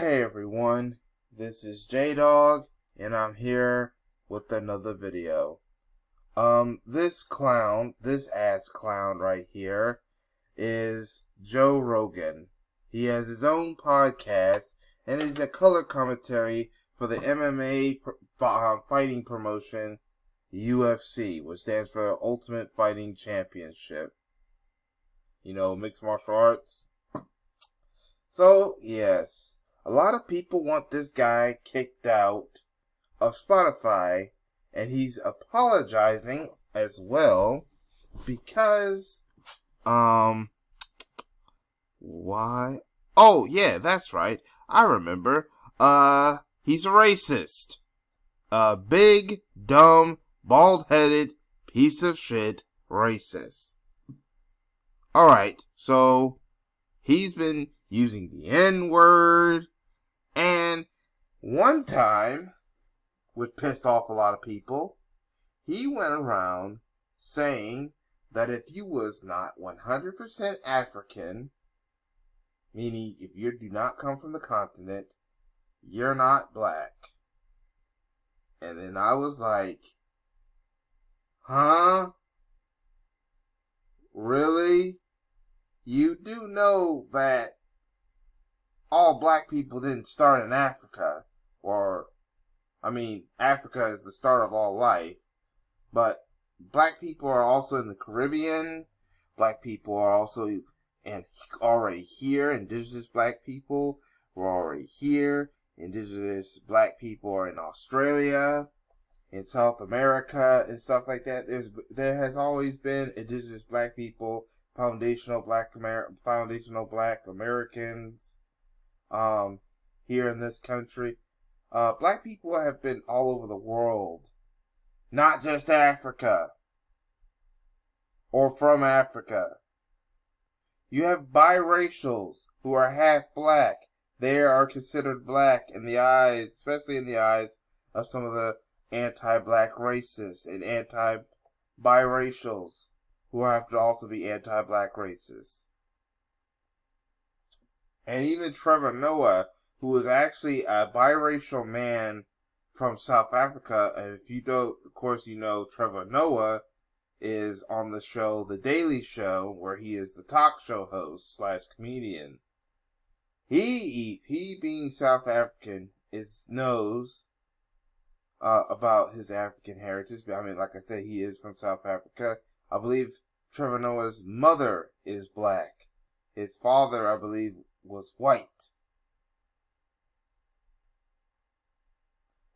Hey everyone, this is J-Dog, and I'm here with another video. This ass clown right here is Joe Rogan. He has his own podcast, and he's a color commentary for the MMA fighting promotion, UFC, which stands for Ultimate Fighting Championship. You know, mixed martial arts. So, yes, a lot of people want this guy kicked out of Spotify, and he's apologizing as well because, why? Oh, yeah, that's right. I remember. He's a racist. A big, dumb, bald-headed piece of shit racist. Alright, so he's been using the N-word, and one time, which pissed off a lot of people, he went around saying that if you was not 100% African, meaning if you do not come from the continent, you're not black. And then I was like, huh? Really? You do know that all black people didn't start in Africa, Africa is the start of all life, but black people are also in the Caribbean, black people are also already here, indigenous black people were already here, indigenous black people are in Australia, in South America, and stuff like that. There has always been indigenous black people, foundational black Americans, here in this country. Black people have been all over the world, not just Africa, or from Africa. You have biracials who are half black. They are considered black in the eyes, especially in the eyes of some of the anti-black racists and anti-biracials who have to also be anti-black racists. And even Trevor Noah, who is actually a biracial man from South Africa, and if you don't, of course you know Trevor Noah is on the show The Daily Show, where he is the talk show host / comedian. He being South African knows about his African heritage. I mean, like I said, he is from South Africa. I believe Trevor Noah's mother is black. His father, I believe, was white.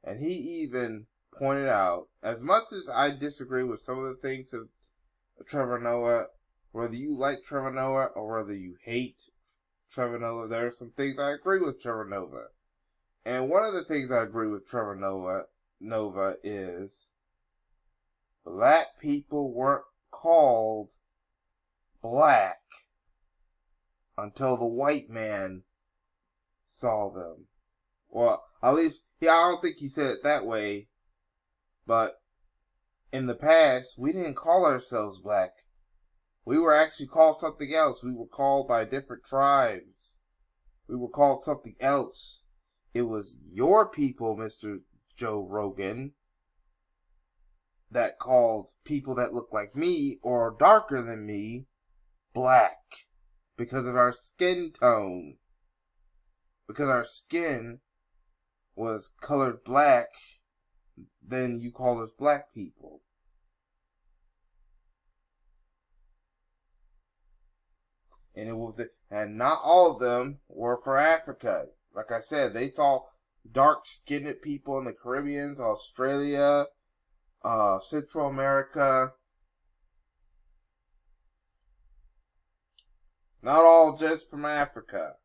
And he even pointed out, as much as I disagree with some of the things of Trevor Noah, whether you like Trevor Noah or whether you hate Trevor Noah, there are some things I agree with Trevor Noah. And one of the things I agree with Trevor Noah is black people weren't called black until the white man saw them. Well, at least, I don't think he said it that way, but in the past, we didn't call ourselves black. We were actually called something else. We were called by different tribes. We were called something else. It was your people, Mr. Joe Rogan, that called people that look like me or darker than me black because of our skin tone. Because our skin was colored black, then you called us black people. And not all of them were for Africa. Like I said, they saw dark-skinned people in the Caribbean, Australia, Central America. It's not all just from Africa.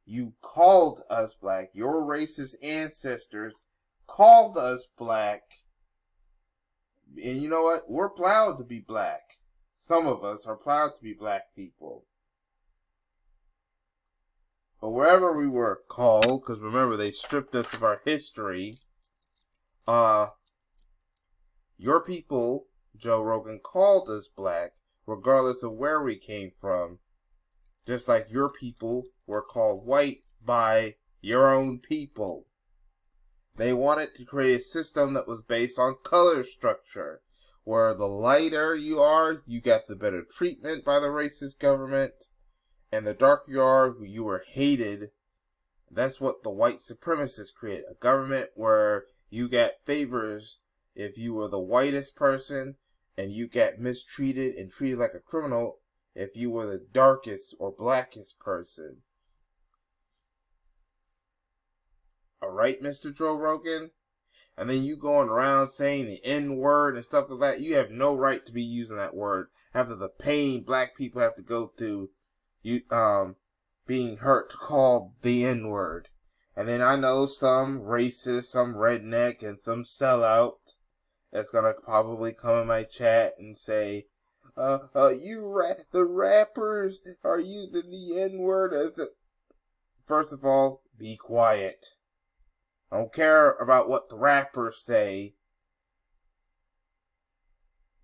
You called us black. Your racist ancestors called us black. And you know what? We're proud to be black. Some of us are proud to be black people. But wherever we were called, because remember, they stripped us of our history, your people, Joe Rogan, called us black, regardless of where we came from. Just like your people were called white by your own people. They wanted to create a system that was based on color structure, where the lighter you are, you get the better treatment by the racist government, and the darker you were hated. That's what the white supremacists created, a government where you get favors if you were the whitest person, and you get mistreated and treated like a criminal if you were the darkest or blackest person. Alright, Mr. Joe Rogan? And then you going around saying the N-word and stuff like that. You have no right to be using that word after the pain black people have to go through being hurt to call the N-word. And then I know some racist, some redneck, and some sellout that's gonna probably come in my chat and say, the rappers are using the N-word as a... First of all, be quiet. I don't care about what the rappers say.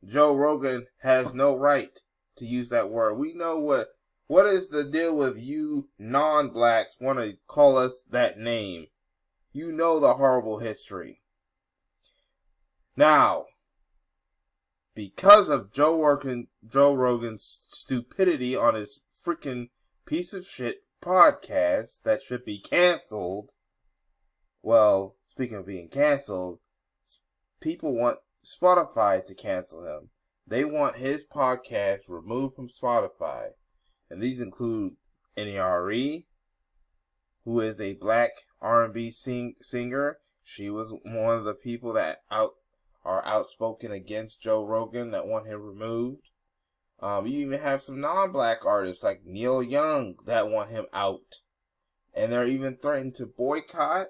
Joe Rogan has no right to use that word. We know what is the deal with you non-blacks want to call us that name. You know the horrible history. Now, because of Joe Rogan's stupidity on his freaking piece of shit podcast that should be canceled. Well, speaking of being canceled, people want Spotify to cancel him. They want his podcast removed from Spotify. And these include N.E.R.E., who is a black R&B singer. She was one of the people that are outspoken against Joe Rogan that want him removed. You even have some non-black artists like Neil Young that want him out. And they're even threatened to boycott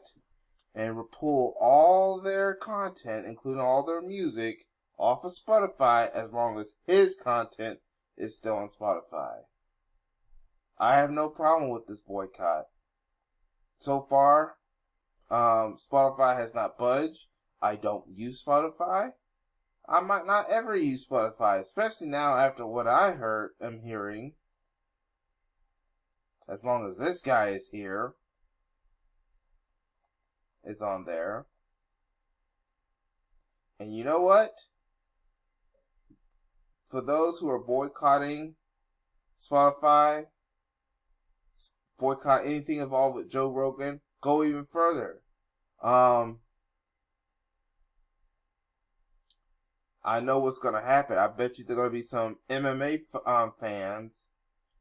and pull all their content, including all their music, off of Spotify as long as his content is still on Spotify. I have no problem with this boycott. So far, Spotify has not budged. I don't use Spotify. I might not ever use Spotify, especially now after what I'm hearing. As long as this guy is here, is on there. And you know what? For those who are boycotting Spotify, boycott anything involved with Joe Rogan, go even further. I know what's going to happen. I bet you there are going to be some MMA fans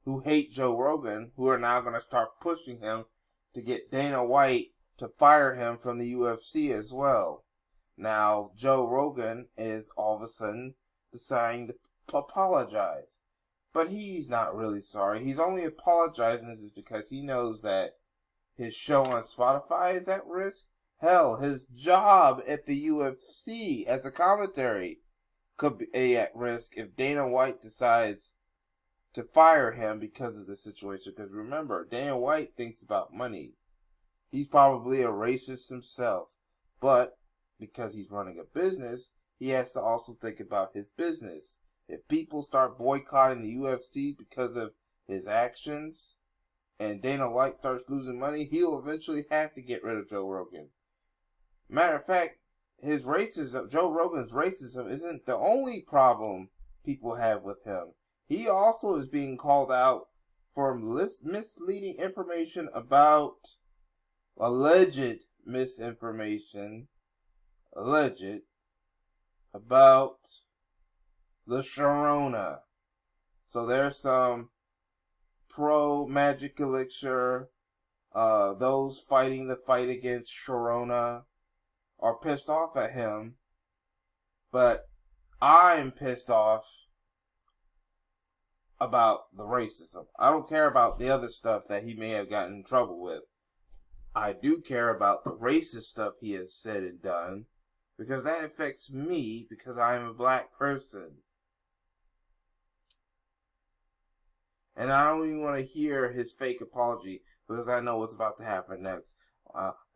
who hate Joe Rogan who are now going to start pushing him to get Dana White to fire him from the UFC as well. Now, Joe Rogan is all of a sudden deciding to apologize. But he's not really sorry. He's only apologizing because he knows that his show on Spotify is at risk. Hell, his job at the UFC as a commentary could be at risk if Dana White decides to fire him because of the situation. Because remember, Dana White thinks about money. He's probably a racist himself. But because he's running a business, he has to also think about his business. If people start boycotting the UFC because of his actions, and Dana White starts losing money, he'll eventually have to get rid of Joe Rogan. Matter of fact, Joe Rogan's racism isn't the only problem people have with him. He also is being called out for misleading information about alleged misinformation, about the Sharona. So there's some pro-magic elixir, those fighting the fight against Sharona are pissed off at him, but I'm pissed off about the racism. I don't care about the other stuff that he may have gotten in trouble with. I do care about the racist stuff he has said and done, because that affects me because I am a black person. And I don't even want to hear his fake apology because I know what's about to happen next.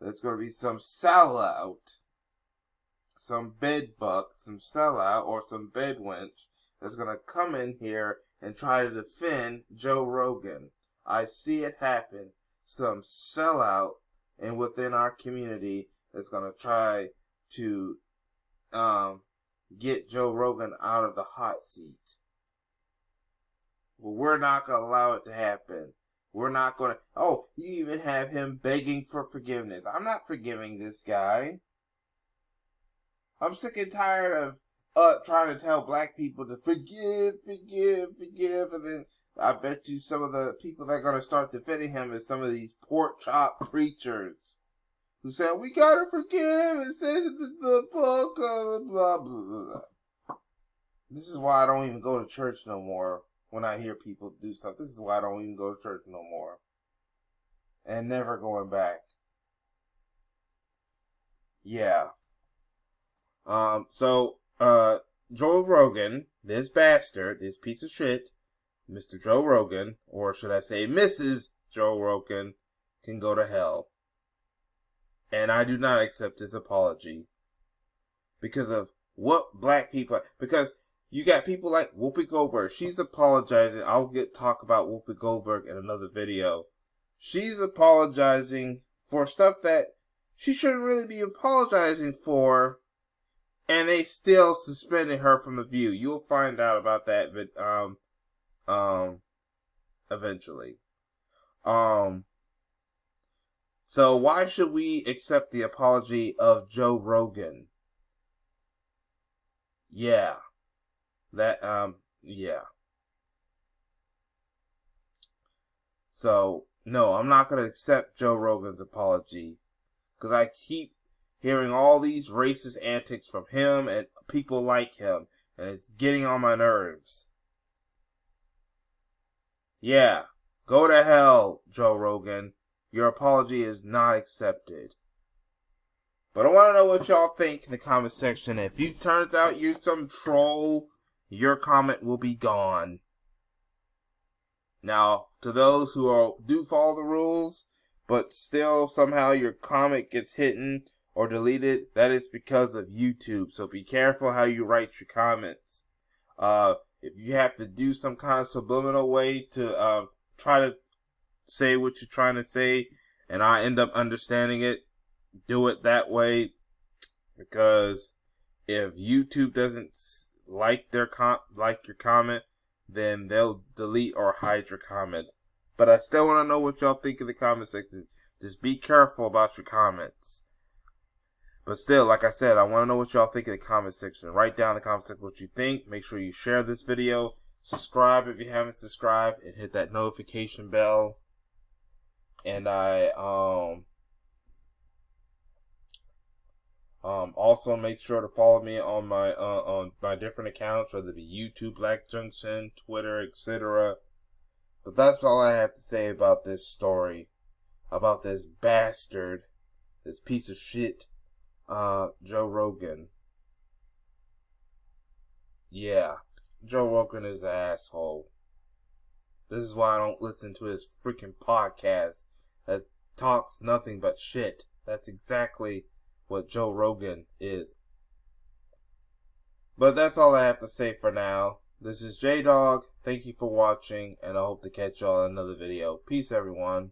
There's going to be some sellout, some bedbug, some sellout, or some bedwench that's going to come in here and try to defend Joe Rogan. I see it happen. Some sellout and within our community that's going to try to get Joe Rogan out of the hot seat. But we're not going to allow it to happen. We're not going to... Oh, you even have him begging for forgiveness. I'm not forgiving this guy. I'm sick and tired of trying to tell black people to forgive, and then I bet you some of the people that are going to start defending him is some of these pork chop preachers who say, we gotta forgive, it says in the book, blah, blah, blah. This is why I don't even go to church no more when I hear people do stuff. This is why I don't even go to church no more. And never going back. Yeah. So, Joe Rogan, this bastard, this piece of shit, Mr. Joe Rogan, or should I say Mrs. Joe Rogan, can go to hell. And I do not accept his apology. Because of what black people... Because you got people like Whoopi Goldberg. She's apologizing. I'll talk about Whoopi Goldberg in another video. She's apologizing for stuff that she shouldn't really be apologizing for. And they still suspended her from The View. You'll find out about that eventually. So why should we accept the apology of Joe Rogan? Yeah. Yeah. So, no, I'm not going to accept Joe Rogan's apology. Because I keep hearing all these racist antics from him and people like him. And it's getting on my nerves. Yeah. Go to hell, Joe Rogan. Your apology is not accepted. But I want to know what y'all think in the comment section. If you turns out you're some troll, your comment will be gone. Now, to those who do follow the rules, but still somehow your comment gets hidden or deleted, that is because of YouTube. So be careful how you write your comments. If you have to do some kind of subliminal way to try to say what you're trying to say, and I end up understanding it, do it that way, because if YouTube doesn't like your comment, then they'll delete or hide your comment. But I still want to know what y'all think in the comment section. Just be careful about your comments. But still, like I said, I want to know what y'all think in the comment section. Write down in the comment section what you think. Make sure you share this video. Subscribe if you haven't subscribed, and hit that notification bell. And I also make sure to follow me on my different accounts, whether it be YouTube, Black Junction, Twitter, etc. But that's all I have to say about this story, about this bastard, this piece of shit, Joe Rogan. Yeah, Joe Rogan is an asshole. This is why I don't listen to his freaking podcast that talks nothing but shit. That's exactly what Joe Rogan is. But that's all I have to say for now. This is J-Dog. Thank you for watching, and I hope to catch y'all in another video. Peace, everyone.